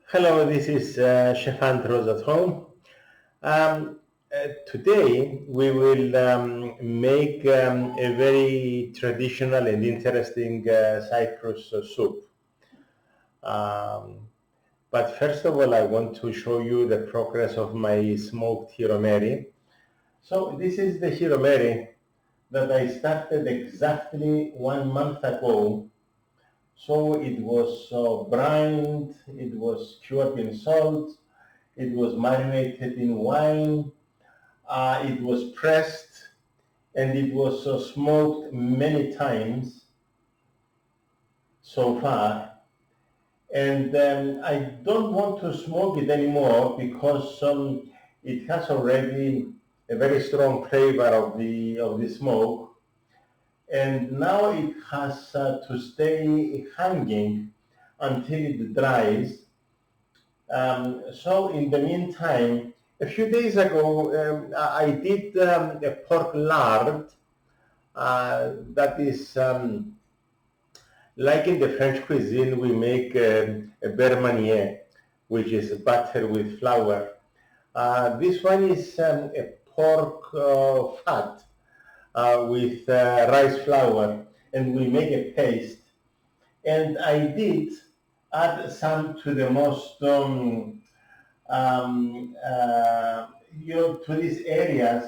Hello, this is Chef Andros at home. Today we will make a very traditional and interesting Cyprus soup. But first of all, I want to show you the progress of my smoked hiromeri. So this is the hiromeri that I started exactly 1 month ago. So it was brined, it was cured in salt, it was marinated in wine, it was pressed, and it was smoked many times so far. And I don't want to smoke it anymore because it has already a very strong flavor of the smoke. And now it has to stay hanging until it dries. So in the meantime, a few days ago, I did a pork lard that is like in the French cuisine, we make a beurre manière, which is butter with flour. This one is a pork fat with rice flour, and we make a paste. And I did add some to the most, to these areas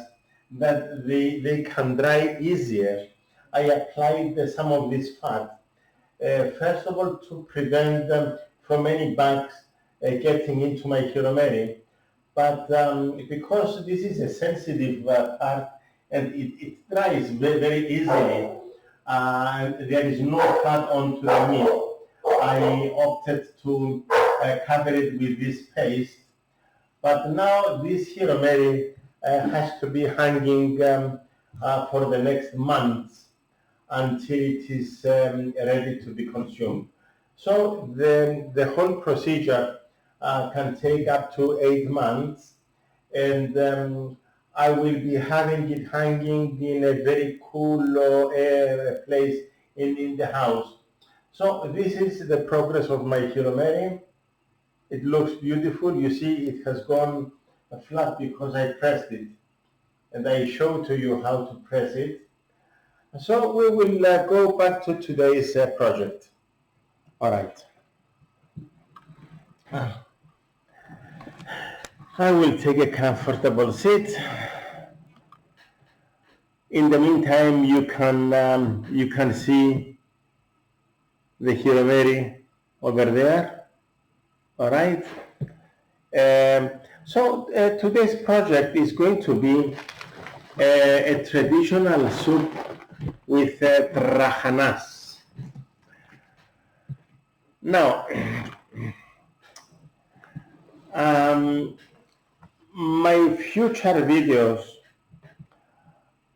that they can dry easier. I applied some of this fat, first of all to prevent them from any bugs getting into my hiromeri, but because this is a sensitive part, and it dries very, very easily, and there is no fat onto the meat, I opted to cover it with this paste. But now this hiromeri has to be hanging for the next month until it is ready to be consumed. So the whole procedure can take up to 8 months, and I will be having it hanging in a very cool air place in the house. So this is the progress of my hiromeri. It looks beautiful. You see it has gone flat because I pressed it, and I show to you how to press it. So we will go back to today's project. All right. I will take a comfortable seat. In the meantime, you can see the hiromeri over there. All right. So today's project is going to be a traditional soup with Trahanas. Now, my future videos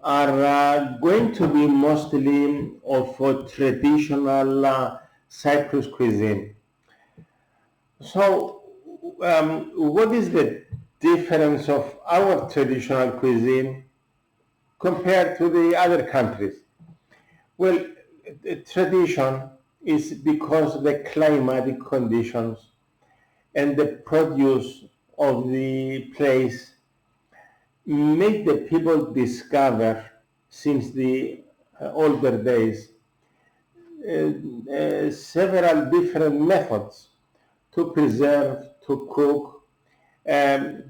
are going to be mostly of traditional Cyprus cuisine. So, what is the difference of our traditional cuisine compared to the other countries? Well, the tradition is because the climatic conditions and the produce of the place make the people discover since the older days several different methods to preserve, to cook,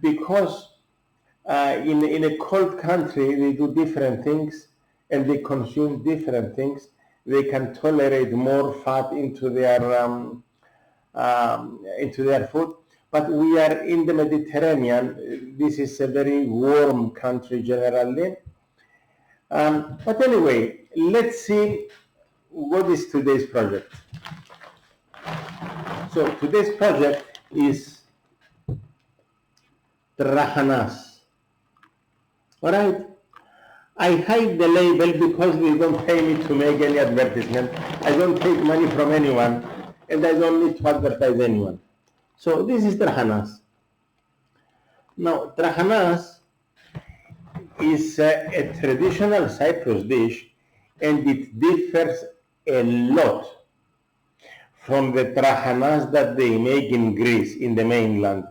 because in a cold country they do different things and they consume different things. They can tolerate more fat into their food. But we are in the Mediterranean. This is a very warm country generally. But anyway, let's see what is today's project. So today's project is Trahana. All right. I hide the label because they don't pay me to make any advertisement. I don't take money from anyone, and I don't need to advertise anyone. So this is Trahanas. Now, Trahanas is a traditional Cyprus dish, and it differs a lot from the Trahanas that they make in Greece, in the mainland.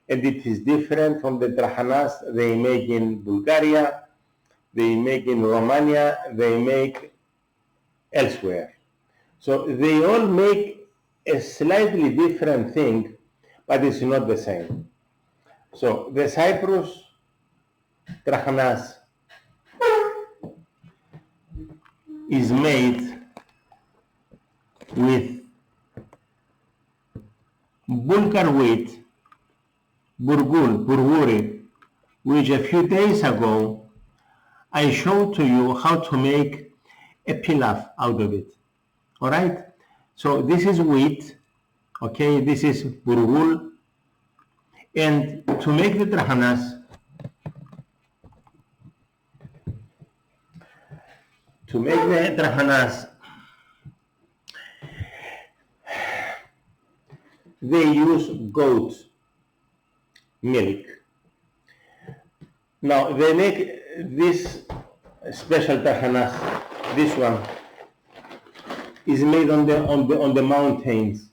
And it is different from the Trahanas they make in Bulgaria, they make in Romania, they make elsewhere. So they all make a slightly different thing, but it's not the same. So the Cyprus Trahanas is made with Bulgar wheat, burguri, which a few days ago I showed to you how to make a pilaf out of it. Alright? So this is wheat, okay, this is burgul, and to make the Trahanas, they use goat milk. Now they make this special Trahanas. This one is made on the mountains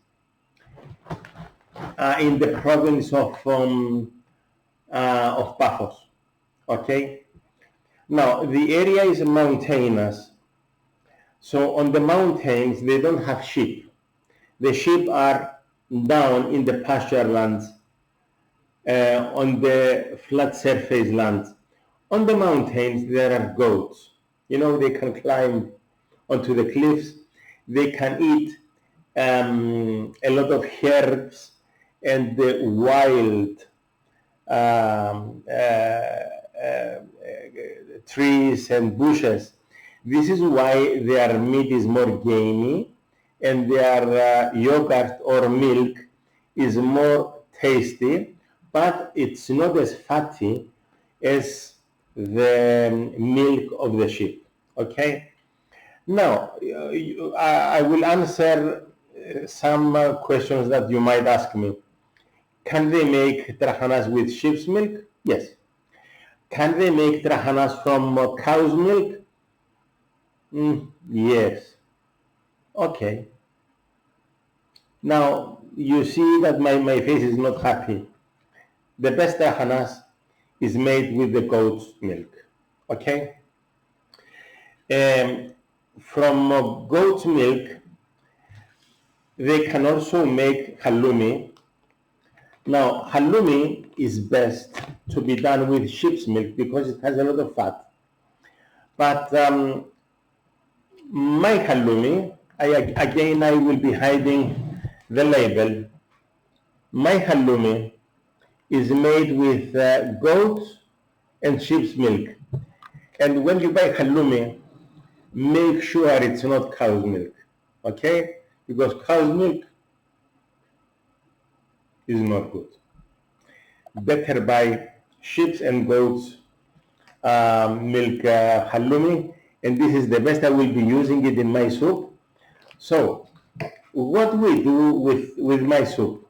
in the province of Paphos. Okay. Now the area is mountainous, so on the mountains they don't have sheep. The sheep are down in the pasture lands, on the flat surface lands. On the mountains there are goats. You know, they can climb onto the cliffs. They can eat a lot of herbs and the wild trees and bushes. This is why their meat is more gamey, and their yogurt or milk is more tasty, but it's not as fatty as the milk of the sheep. Okay? Now, I will answer some questions that you might ask me. Can they make Trahanas with sheep's milk? Yes. Can they make Trahanas from cow's milk? Yes. Okay. Now, you see that my face is not happy. The best Trahanas is made with the goat's milk. Okay? From goat's milk, they can also make halloumi. Now, halloumi is best to be done with sheep's milk because it has a lot of fat. But my halloumi, I will be hiding the label. My halloumi is made with goat and sheep's milk. And when you buy halloumi, make sure it's not cow's milk, okay? Because cow's milk is not good. Better buy sheep's and goat's milk halloumi, and this is the best. I will be using it in my soup. So, what we do with my soup,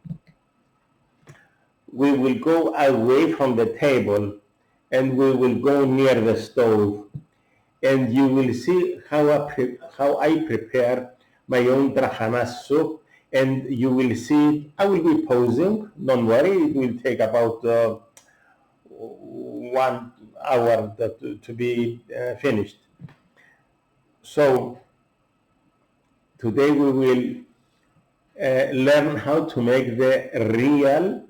we will go away from the table and we will go near the stove, and you will see how I prepare my own Trahanas soup, and you will see, I will be posing, don't worry, it will take about 1 hour to be finished. So today we will learn how to make the real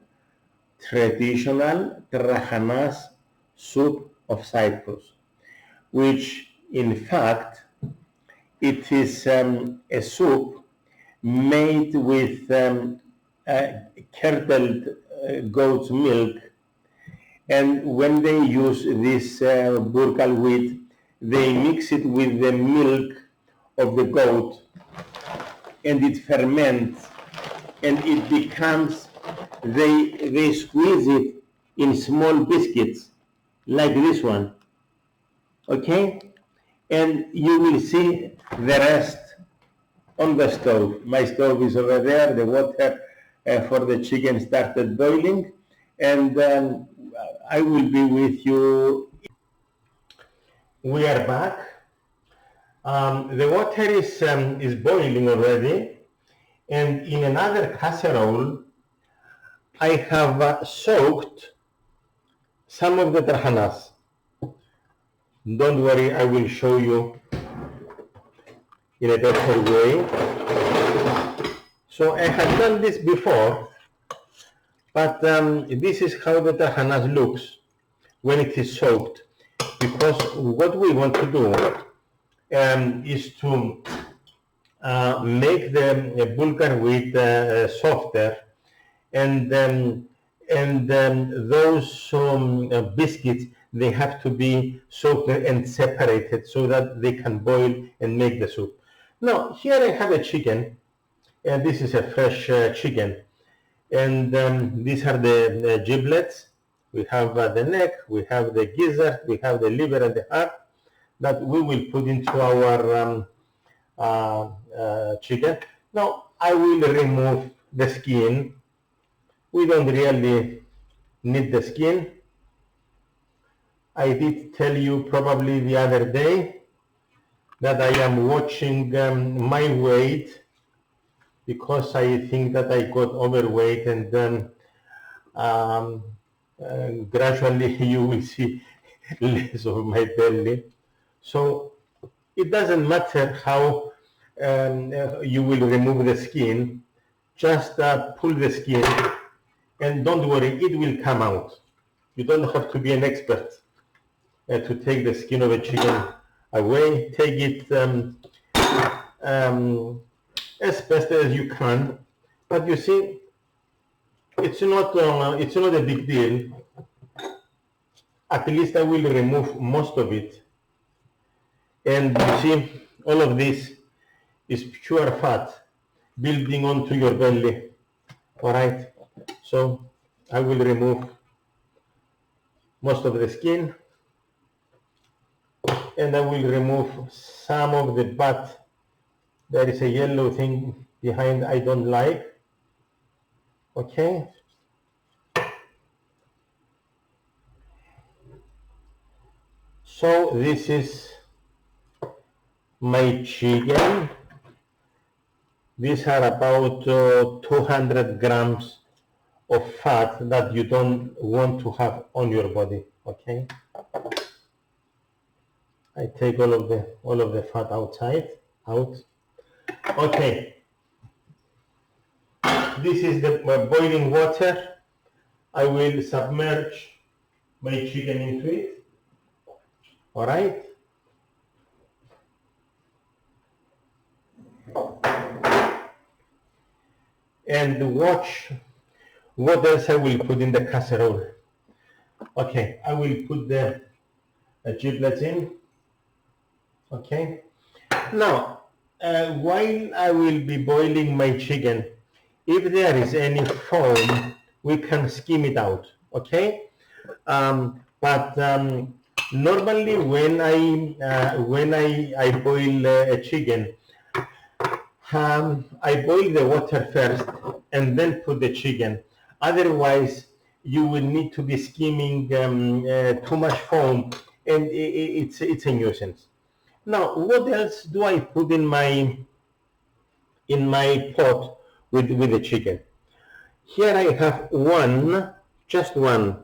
traditional Trahanas soup of Cyprus, which in fact it is a soup made with curdled goat's milk, and when they use this burgal wheat, they mix it with the milk of the goat, and it ferments, and it becomes, they squeeze it in small biscuits like this one, okay? And you will see the rest on the stove. My stove is over there, the water for the chicken started boiling, and I will be with you. We are back. The water is boiling already, And in another casserole, I have soaked some of the Trahanas. Don't worry, I will show you in a better way. So I had done this before, but this is how the Trahanas looks when it is soaked. Because what we want to do is to make the Bulgar wheat softer, and those biscuits, they have to be soaked and separated so that they can boil and make the soup. Now here I have a chicken, and this is a fresh chicken, and these are the giblets. We have the neck, we have the gizzard, we have the liver and the heart that we will put into our chicken. Now I will remove the skin. We don't really need the skin. I did tell you probably the other day that I am watching my weight, because I think that I got overweight, and then gradually you will see less of my belly. So it doesn't matter how you will remove the skin, just pull the skin, and don't worry, it will come out. You don't have to be an expert to take the skin of a chicken away. Take it as best as you can, but you see, it's not a big deal. At least I will remove most of it, and you see, all of this is pure fat building onto your belly. All right, so I will remove most of the skin, and I will remove some of the butt. There is a yellow thing behind I don't like. Okay. So this is my chicken. These are about 200 grams of fat that you don't want to have on your body. Okay. I take all of the fat out. Okay. This is the boiling water. I will submerge my chicken into it. All right. And watch what else I will put in the casserole. Okay, I will put the giblets in. Okay. Now, while I will be boiling my chicken, if there is any foam, we can skim it out. Okay. But normally when I boil a chicken, I boil the water first and then put the chicken. Otherwise, you will need to be skimming too much foam, and it's a nuisance. Now, what else do I put in my pot with the chicken? Here I have just one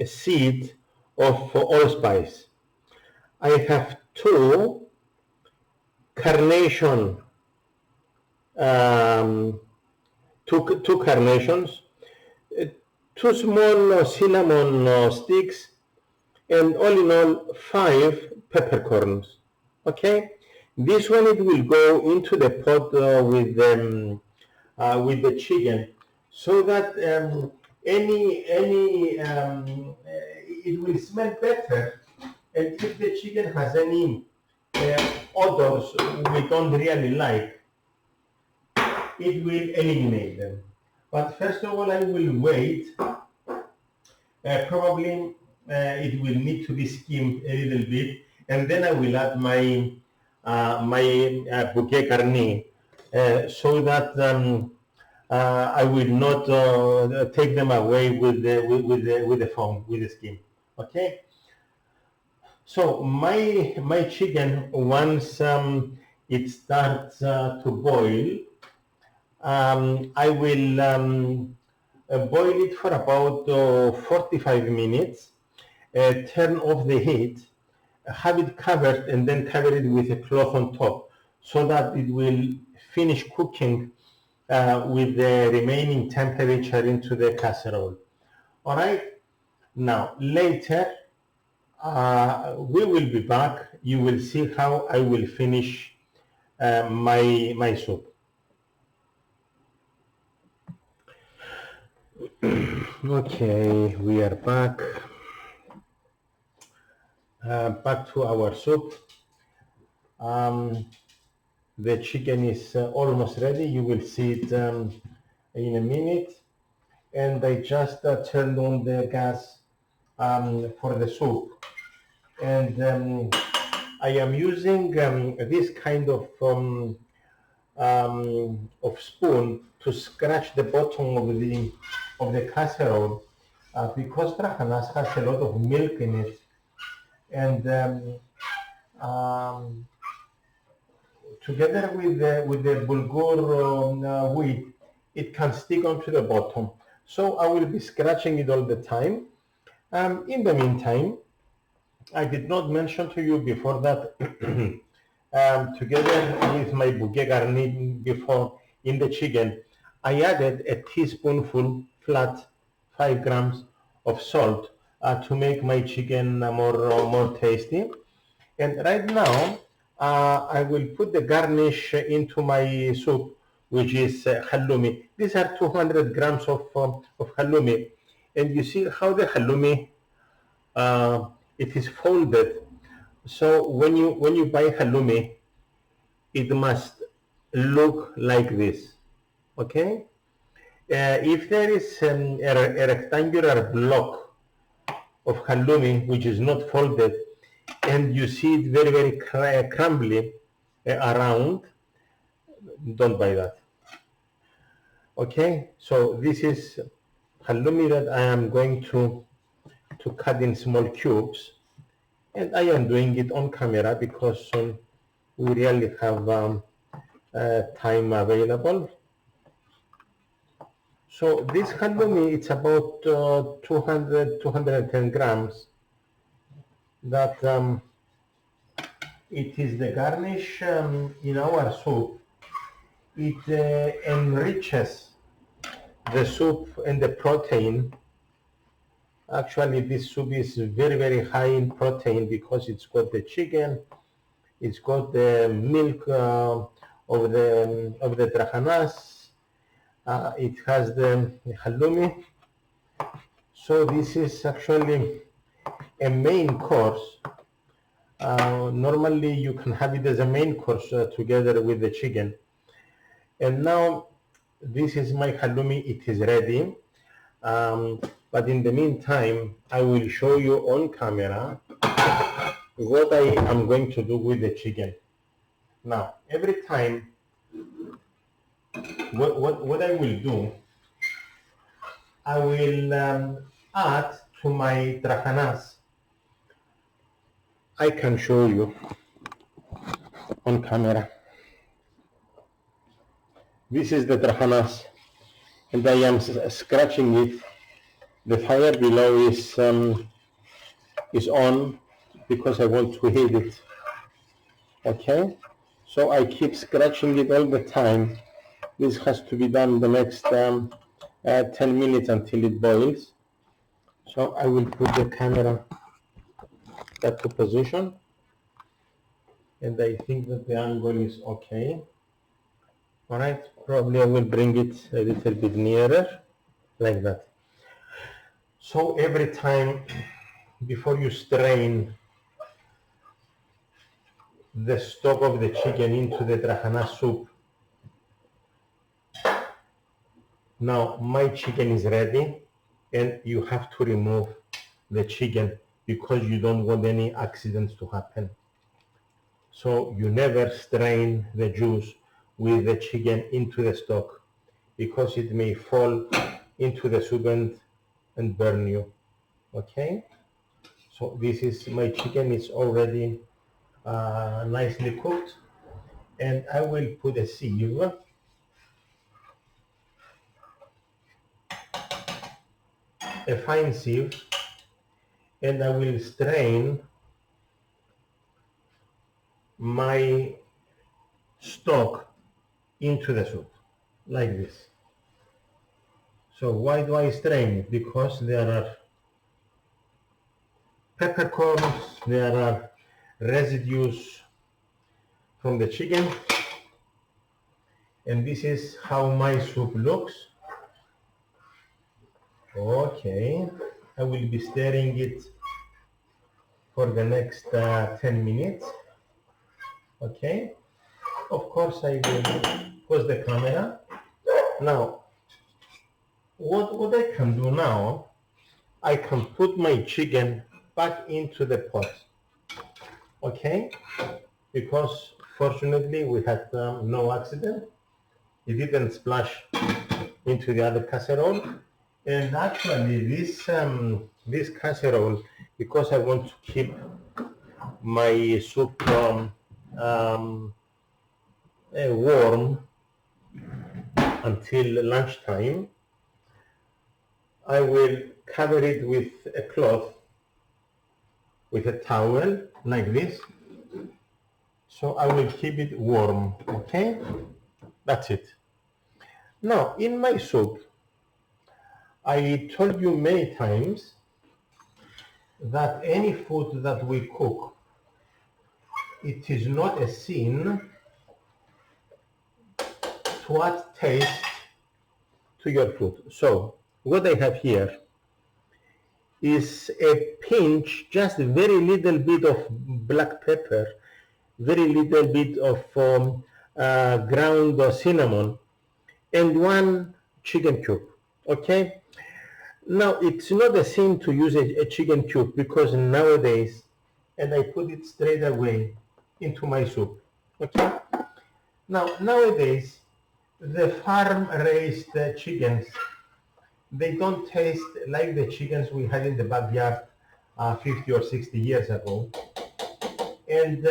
seed of allspice. I have two carnation, two carnations, two small cinnamon sticks, and all in all 5 peppercorns. Okay, this one, it will go into the pot with the chicken, so that it will smell better, and if the chicken has any odors we don't really like, it will eliminate them. But first of all, I will wait. Probably it will need to be skimmed a little bit, and then I will add my bouquet garni, so that I will not take them away with the foam, with the skin. Okay. So my chicken, once it starts to boil, I will boil it for about 45 minutes, turn off the heat, have it covered, and then cover it with a cloth on top so that it will finish cooking with the remaining temperature into the casserole. All right, now later we will be back. You will see how I will finish my soup. Okay, we are back. Back to our soup. The chicken is almost ready. You will see it in a minute. And I just turned on the gas for the soup. And I am using this kind of spoon to scratch the bottom of the casserole because Trahanas has a lot of milk in it. And together with the bulgur wheat, it can stick onto the bottom. So I will be scratching it all the time. In the meantime, I did not mention to you before that together with my bouquet garni before in the chicken, I added a teaspoonful flat, 5 grams of salt to make my chicken more tasty. And right now, I will put the garnish into my soup, which is halloumi. These are 200 grams of halloumi. And you see how the halloumi, it is folded. So when you buy halloumi, it must look like this, okay? If there is a rectangular block of halloumi which is not folded, and you see it very, very crumbly around, don't buy that. Okay, so this is halloumi that I am going to cut in small cubes, and I am doing it on camera because we really have time available. So this halloumi, it's about 210 grams. That it is the garnish in our soup. It enriches the soup and the protein. Actually, this soup is very, very high in protein because it's got the chicken, it's got the milk of the Trahana's, it has the halloumi. So this is actually a main course. Normally you can have it as a main course together with the chicken. And now this is my halloumi, it is ready. But in the meantime, I will show you on camera what I am going to do with the chicken. Now, every time, what I will do, I will add to my Trahana's. I can show you on camera. This is the Trahana's, and I am scratching it. The fire below is on because I want to heat it. Okay, so I keep scratching it all the time. This has to be done the next 10 minutes until it boils. So I will put the camera back to position, and I think that the angle is okay. All right, probably I will bring it a little bit nearer, like that. So every time before you strain the stock of the chicken into the Trahana soup, now my chicken is ready, and you have to remove the chicken because you don't want any accidents to happen. So you never strain the juice with the chicken into the stock because it may fall into the soup and burn you. Okay, so this is my chicken, is already nicely cooked, and I will put a sieve, a fine sieve, and I will strain my stock into the soup, like this. So why do I strain it? Because there are peppercorns, there are residues from the chicken, and this is how my soup looks. Okay, I will be stirring it for the next 10 minutes. Okay, of course I will pause the camera. Now, what I can do now, I can put my chicken back into the pot. Okay, because fortunately we had no accident. It didn't splash into the other casserole. And actually this casserole, because I want to keep my soup warm until lunchtime, I will cover it with a cloth, with a towel, like this. So I will keep it warm, okay? That's it. Now, in my soup, I told you many times that any food that we cook, it is not a sin to add taste to your food. So what I have here is a pinch, just a very little bit of black pepper, very little bit of ground cinnamon, and one chicken cube, okay? Now, it's not a sin to use a chicken cube, because nowadays, and I put it straight away into my soup, okay? Now, nowadays, the farm-raised chickens, they don't taste like the chickens we had in the backyard 50 or 60 years ago. And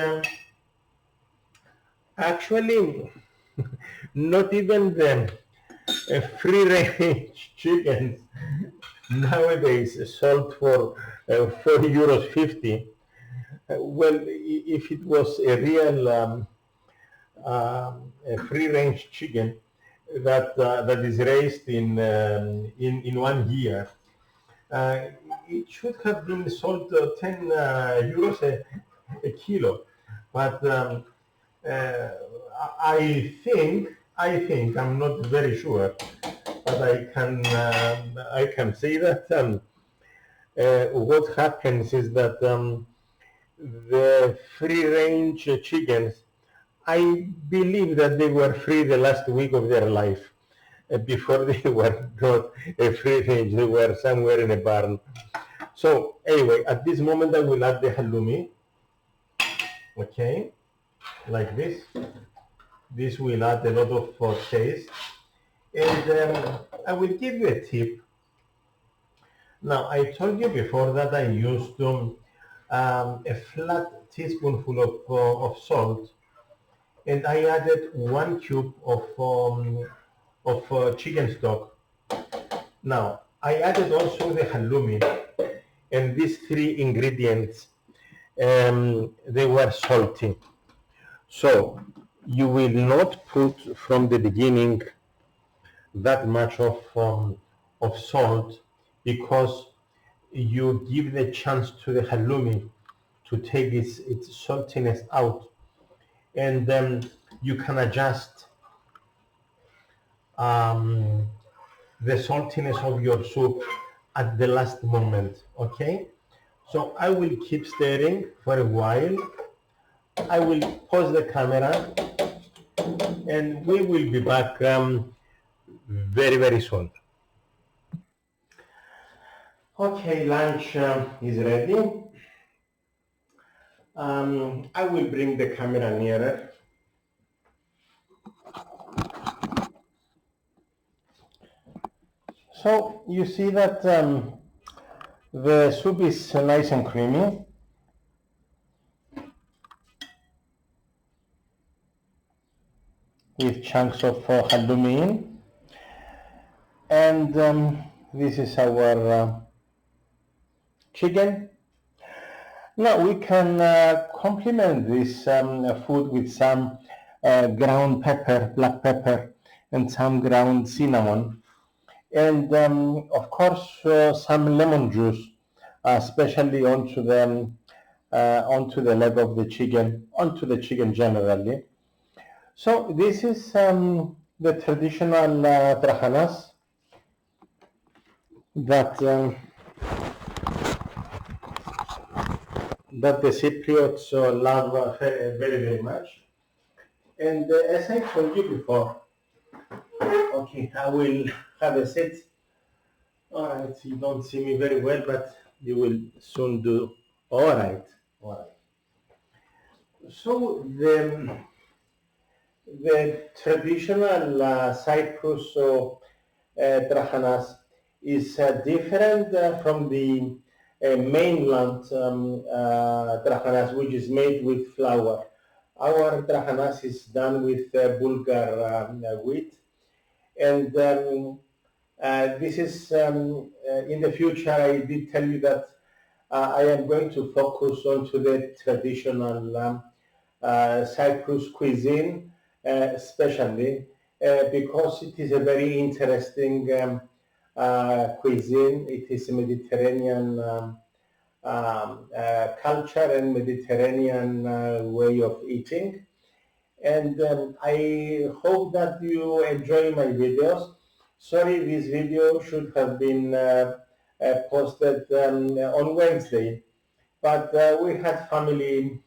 actually, not even the free-range chickens nowadays sold for €4.50. Well, if it was a real a free-range chicken that is raised in 1 year, it should have been sold €10 a kilo. But I think, I'm not very sure, but I can say that what happens is that the free-range chickens, I believe that they were free the last week of their life. Before they were not a free range, they were somewhere in a barn. So anyway, at this moment I will add the halloumi. Okay, like this. This will add a lot of taste. And I will give you a tip. Now, I told you before that I used a flat teaspoonful of salt, and I added 1 cube of chicken stock. Now, I added also the halloumi, and these 3 ingredients, they were salty. So you will not put from the beginning that much of salt, because you give the chance to the halloumi to take its saltiness out, and then you can adjust the saltiness of your soup at the last moment, okay? So I will keep stirring for a while. I will pause the camera, and we will be back very, very soon. Okay, lunch is ready. I will bring the camera nearer. So you see that the soup is nice and creamy. with chunks of halloumi in. And this is our chicken. Now we can complement this food with some ground pepper, black pepper, and some ground cinnamon, and of course some lemon juice, especially onto the leg of the chicken, onto the chicken generally. So this is the traditional Trahanas that the Cypriots love very, very much. And as I told you before, okay, I will have a seat. Alright, you don't see me very well, but you will soon do. Alright. So the traditional Cyprus Trahanas is different from the mainland Trahanas, which is made with flour. Our Trahanas is done with Bulgar wheat, and this is in the future. I did tell you that I am going to focus on to the traditional Cyprus cuisine, especially because it is a very interesting cuisine. It is a Mediterranean culture and Mediterranean way of eating. And I hope that you enjoy my videos. Sorry, this video should have been posted on Wednesday, but we had family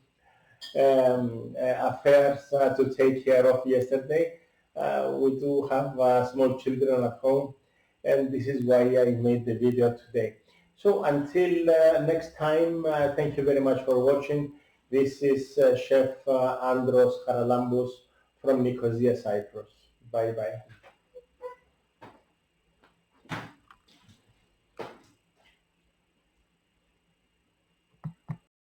affairs to take care of yesterday. We do have small children at home, and this is why I made the video today. So until next time, thank you very much for watching. This is Chef Andros from Nicosia, Cyprus. Bye bye.